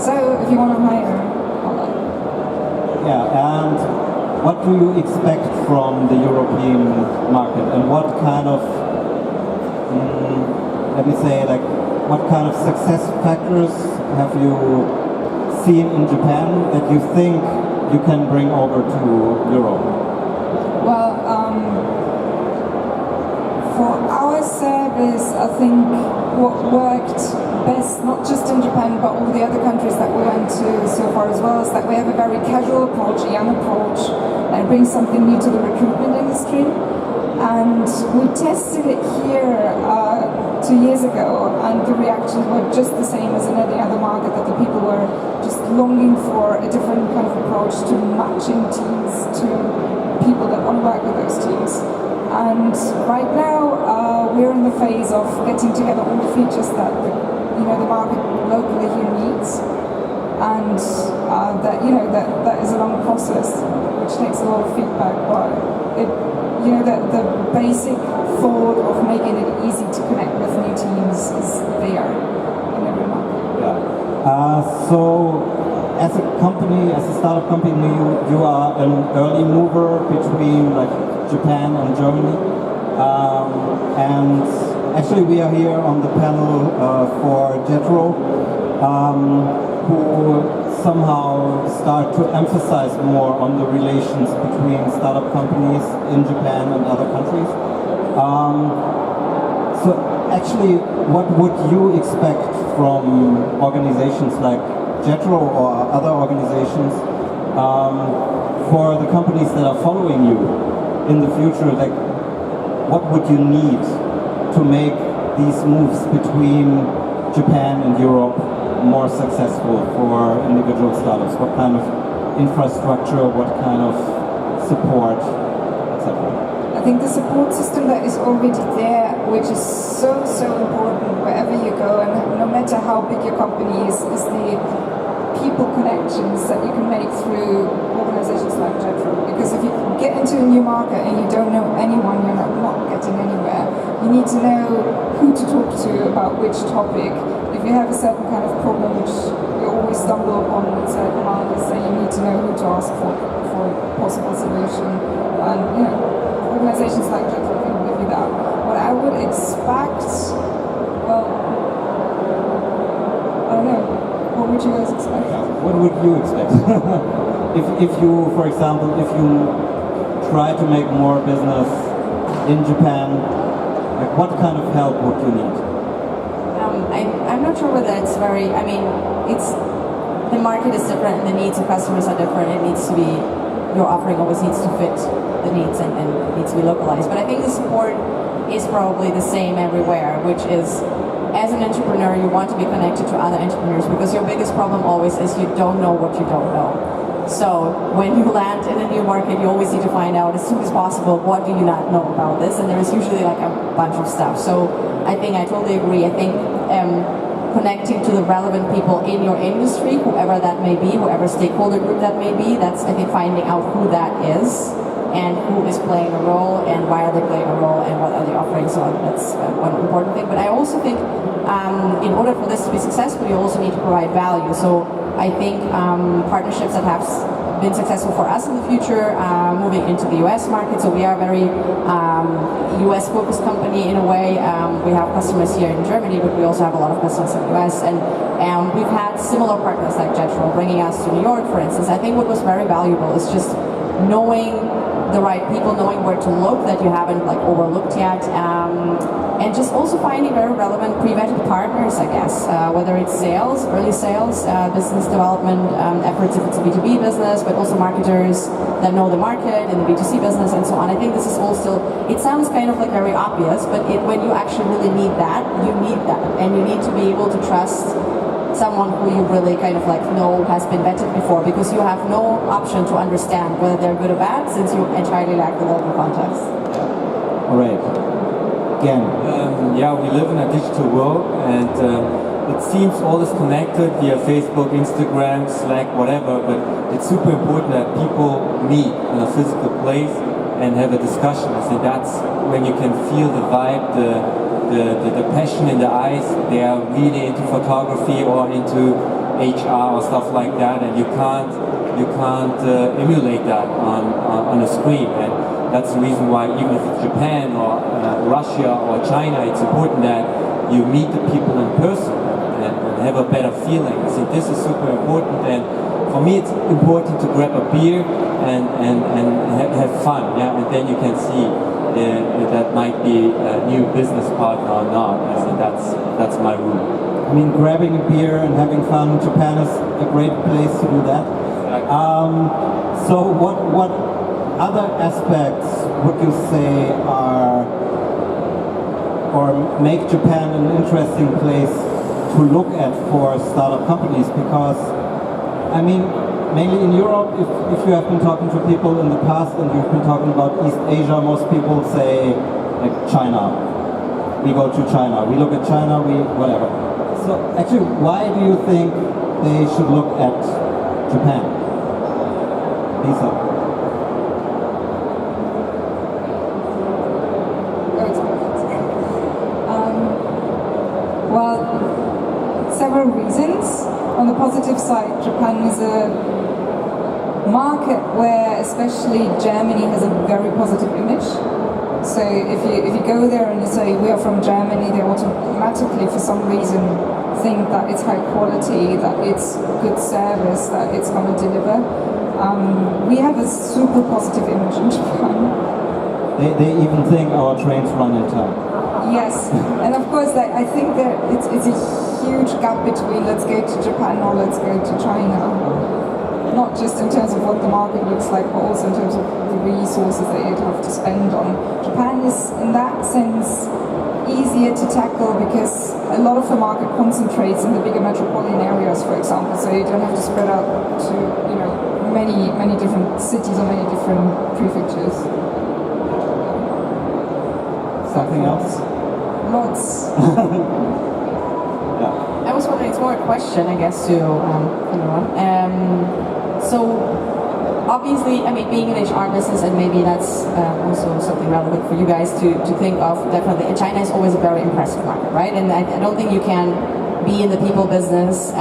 So if you want to hire, yeah, and what do you expect from the European market, and what kind of, let me say, like, what kind of success factors have you seen in Japan that you think you can bring over to Europe? well, for our service, I think what worked best, not just in Japan, but all the other countries that we went to so far as well, is that we have a very casual approach, a young approach, and bring something new to the recruitment industry. And we tested it here 2 years ago, and the reactions were just the same as in any other market, that the people were just longing for a different kind of approach to matching teams to people that want to work with those teams. And right now, we're in the phase of getting together all the features that the market locally here needs, and that is a long process, which takes a lot of feedback. But the basic thought of making it easy to connect with new teams is there in every market. Yeah. So, as a company, as a startup company, you are an early mover between like Japan and Germany, and actually we are here on the panel for JETRO, who somehow start to emphasize more on the relations between startup companies in Japan and other countries. So actually, what would you expect from organizations like JETRO or other organizations for the companies that are following you in the future? Like, what would you need to make these moves between Japan and Europe more successful for individual startups? What kind of infrastructure, what kind of support, etc.? I think the support system that is already there, which is so important wherever you go, and no matter how big your company is the people connections that you can make through organizations like JETRO. Because if you get into a new market and you don't know anyone, you're not getting anywhere. You need to know who to talk to about which topic. If you have a certain kind of problem, which you always stumble upon in certain markets, then you need to know who to ask for a possible solution. And organizations like JETRO can give you that. What I would expect, well, I don't know. What would you guys expect? What would you expect? if you, for example, if you try to make more business in Japan, like what kind of help would you need? I'm not sure whether it's very, the market is different and the needs of customers are different. It needs to be, your offering always needs to fit the needs and it needs to be localized. But I think the support is probably the same everywhere, which is, as an entrepreneur, you want to be connected to other entrepreneurs, because your biggest problem always is you don't know what you don't know. So when you land in a new market, you always need to find out as soon as possible, what do you not know about this? And there is usually like a bunch of stuff. So I think I totally agree. I think connecting to the relevant people in your industry, whoever that may be, whoever stakeholder group that may be, that's, I think, finding out who that is and who is playing a role and why are they playing a role and what are the offerings. So that's one important thing. But I also think in order for this to be successful, you also need to provide value. So I think partnerships that have been successful for us in the future, moving into the US market. So we are a very US focused company in a way. We have customers here in Germany, but we also have a lot of customers in the US. And we've had similar partners like JETRO bringing us to New York, for instance. I think what was very valuable is just knowing the right people, knowing where to look that you haven't like overlooked yet, and just also finding very relevant pre-vetted partners, I guess, whether it's sales, early sales, business development efforts if it's a B2B business, but also marketers that know the market in the B2C business and so on. I think this is all still, it sounds kind of like very obvious, but when you actually really need that, you need that, and you need to be able to trust someone who you really kind of like know has been vetted before, because you have no option to understand whether they're good or bad, since you entirely lack the local context. All right. Again. Yeah, we live in a digital world, and it seems all is connected via Facebook, Instagram, Slack, whatever, but it's super important that people meet in a physical place and have a discussion. I think that's when you can feel the vibe, the passion in the eyes. They are really into photography or into HR or stuff like that, and you can't emulate that on a screen. And that's the reason why even if it's Japan or Russia or China, it's important that you meet the people in person and have a better feeling. I think this is super important, and for me it's important to grab a beer and have fun, yeah, and then you can see that might be a new business partner or not. I think that's my rule. I mean, grabbing a beer and having fun, Japan is a great place to do that. So what other aspects would you say are, or make Japan an interesting place to look at for startup companies? Because, I mean, mainly in Europe, if you have been talking to people in the past and you've been talking about East Asia, most people say, like, China. We go to China. We look at China, whatever. So, actually, why do you think they should look at Japan? Lisa. Well, several reasons. On the positive side, Japan is a market where especially Germany has a very positive image. So if you go there and you say we are from Germany, they automatically for some reason think that it's high quality, that it's good service, that it's going to deliver. We have a super positive image in Japan. They even think our trains run in time. Yes, and of course I think that it's a huge gap between let's go to Japan or let's go to China. Not just in terms of what the market looks like, but also in terms of the resources that you'd have to spend on. Japan is, in that sense, easier to tackle because a lot of the market concentrates in the bigger metropolitan areas, for example, so you don't have to spread out to, many different cities or many different prefectures. Something else? Lots. Yeah. I was wondering, it's more a question, I guess, to everyone. So, obviously, I mean, being in HR business, and maybe that's also something relevant for you guys to think of, definitely. And China is always a very impressive market, right? And I don't think you can be in the people business.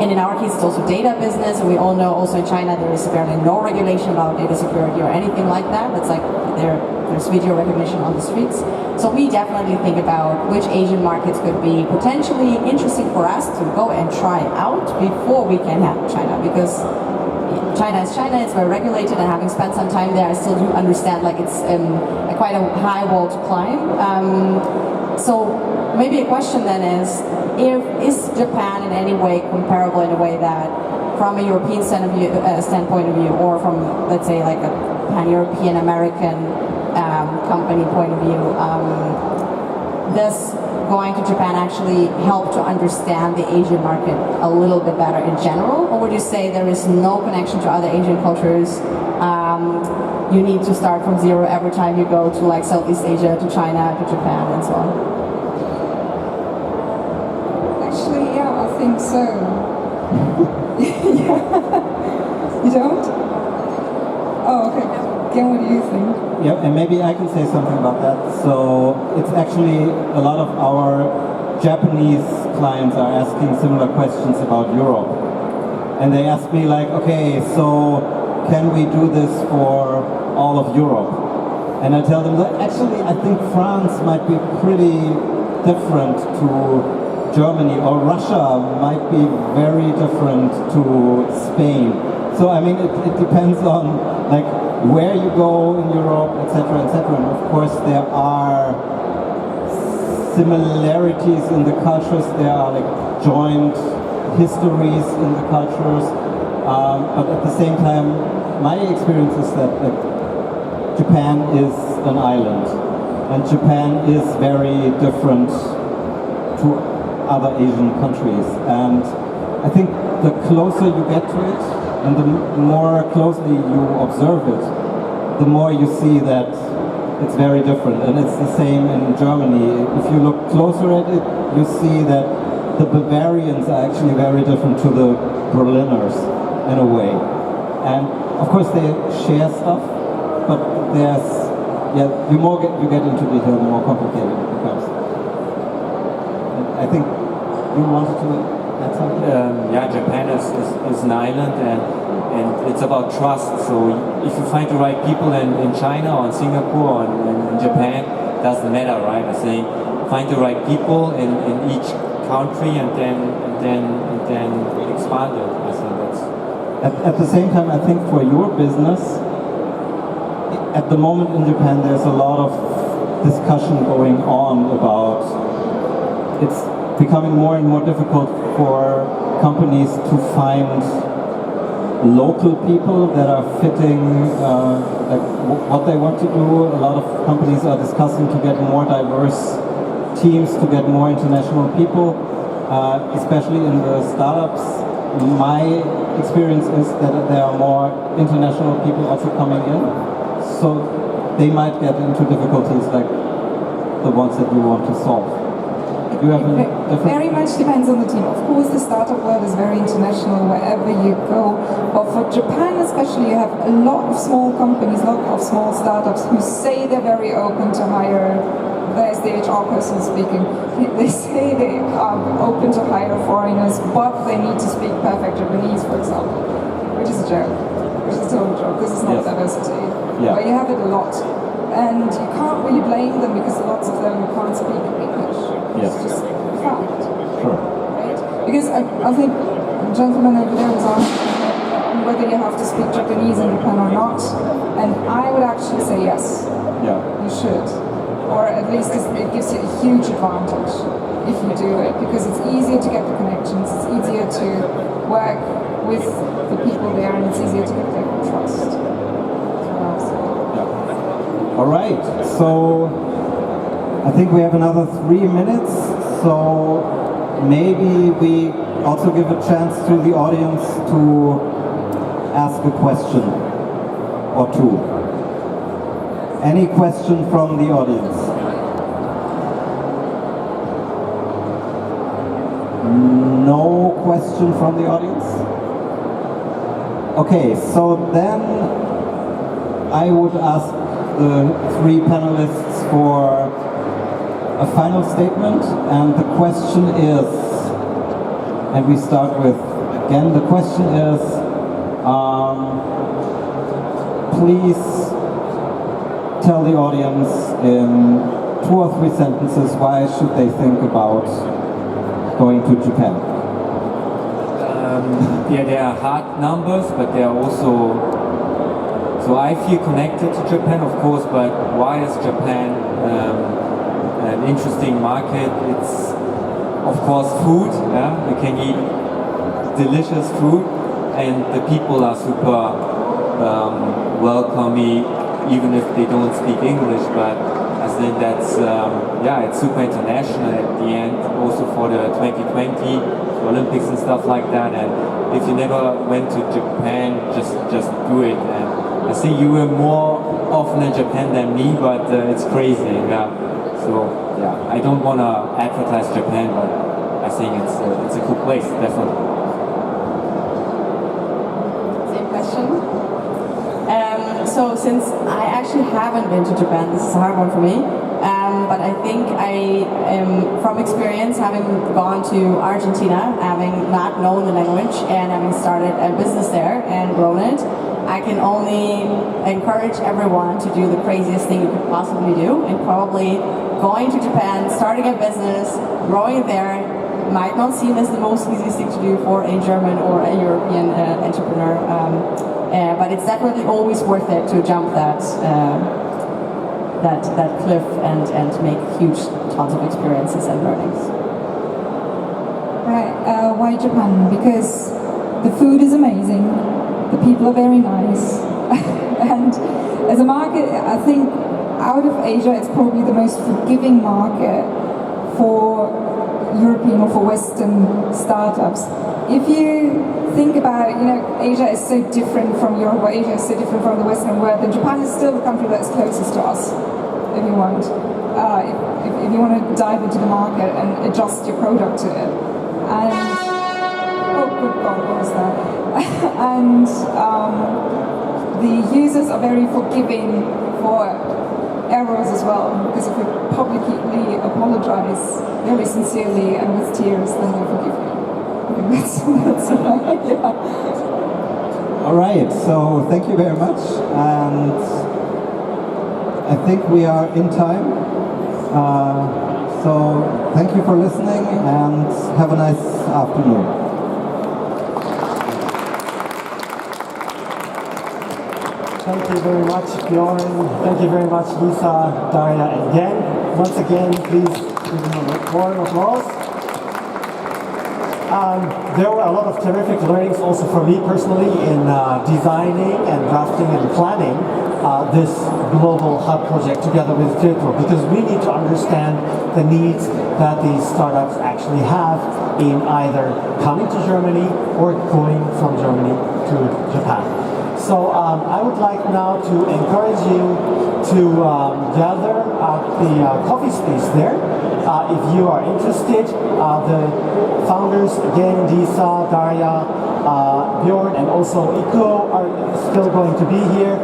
And in our case, it's also data business, and we all know also in China there is barely no regulation about data security or anything like that. It's like there's video recognition on the streets. So we definitely think about which Asian markets could be potentially interesting for us to go and try out before we can have China, because China is China, it's very regulated, and having spent some time there, I still do understand like it's quite a high wall to climb. So maybe a question then is Japan in any way comparable in a way that from a European standpoint of view, or from, let's say, like a pan-European American company point of view, does going to Japan actually help to understand the Asian market a little bit better in general? Or would you say there is no connection to other Asian cultures? You need to start from zero every time you go to like Southeast Asia, to China, to Japan, and so on? Actually, yeah, I think so. Yeah. You don't? Oh, okay. Again, what do you think? Yeah, and maybe I can say something about that. So it's actually a lot of our Japanese clients are asking similar questions about Europe. And they ask me like, okay, so can we do this for all of Europe? And I tell them that actually I think France might be pretty different to Germany, or Russia might be very different to Spain. So I mean, it depends on like where you go in Europe, etc., etc. And of course there are similarities in the cultures. There are like joint histories in the cultures. But at the same time, my experience is that Japan is an island, and Japan is very different to other Asian countries. And I think the closer you get to it, and the more closely you observe it, the more you see that it's very different. And it's the same in Germany. If you look closer at it, you see that the Bavarians are actually very different to the Berliners in a way. And of course they share stuff, but there's, the more you get into detail, the more complicated it becomes. And I think you wanted to add something? Yeah, Japan is an island, and it's about trust. So if you find the right people in China or in Singapore or in Japan, doesn't matter, right? I think find the right people in each country and then expand it. I think that's. At the same time, I think for your business, at the moment in Japan, there's a lot of discussion going on about it's becoming more and more difficult for companies to find local people that are fitting like what they want to do. A lot of companies are discussing to get more diverse teams, to get more international people, especially in the startups. My experience is that there are more international people also coming in, so they might get into difficulties like the ones that you want to solve. You have a different... Very much depends on the team. Of course, the startup world is very international wherever you go. But for Japan especially, you have a lot of small companies, a lot of small startups who say they're very open to hire. There's the HR person speaking. They say they are open to hire foreigners, but they need to speak perfect Japanese, for example, which is a joke, which is a total joke. This is not diversity. Yeah. But you have it a lot. And you can't really blame them because lots of them can't speak English. Yes. It's just a fact. Sure. Right? Because I think the gentleman over there was asking whether you have to speak Japanese in Japan or not. And I would actually say yes. Yeah. You should. Or at least it gives you a huge advantage if you do it, because it's easier to get the connections, it's easier to work with the people there, and it's easier to get their trust. All right, so I think we have another 3 minutes, so maybe we also give a chance to the audience to ask a question or two. Any question from the audience? No question from the audience? Okay, so then I would ask the three panelists for a final statement, and the question is, and we start with, again, the question is, please tell the audience in 2 or 3 sentences why should they think about going to Japan. Yeah, there are hard numbers, but there are also. So I feel connected to Japan, of course, but why is Japan an interesting market? It's, of course, food. Yeah, you can eat delicious food, and the people are super welcoming, even if they don't speak English. But I think that's it's super international at the end. Also for the 2020 Olympics and stuff like that. And if you never went to Japan, just do it. And I think you were more often in Japan than me, but it's crazy. Yeah. So yeah, I don't want to advertise Japan, but I think it's a cool place, definitely. Same question. So since I actually haven't been to Japan, this is a hard one for me. But I think I am, from experience, having gone to Argentina, having not known the language, and having started a business there and grown it, I can only encourage everyone to do the craziest thing you could possibly do, and probably going to Japan, starting a business, growing it there, might not seem as the most easiest thing to do for a German or a European entrepreneur, but it's definitely always worth it to jump that cliff and make huge tons of experiences and learnings. Right, why Japan? Because the food is amazing, the people are very nice, and as a market, I think out of Asia, it's probably the most forgiving market for European or for Western startups. If you think about, Asia is so different from Europe, or Asia is so different from the Western world, then Japan is still the country that's closest to us, if you want. If you want to dive into the market and adjust your product to it. And, oh good God, what was that? And the users are very forgiving for errors as well, because if you publicly apologize very sincerely and with tears, then they forgive you. That's right. Yeah. All right, so thank you very much, and I think we are in time. So thank you for listening, and have a nice afternoon. Thank you very much, Bjorn. Thank you very much, Lisa, Daria, and Yen. Once again, please give them a warm applause. There were a lot of terrific learnings also for me personally in designing and drafting and planning this global hub project together with JETRO, because we need to understand the needs that these startups actually have in either coming to Germany or going from Germany to Japan. So I would like now to encourage you to gather at the coffee space there. If you are interested, the founders, again, Lisa, Daria, Bjorn, and also Iko are still going to be here.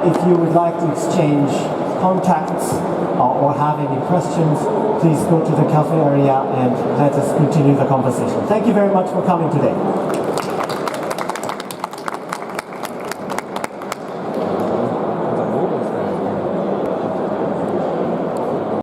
If you would like to exchange contacts or have any questions, please go to the cafe area and let us continue the conversation. Thank you very much for coming today.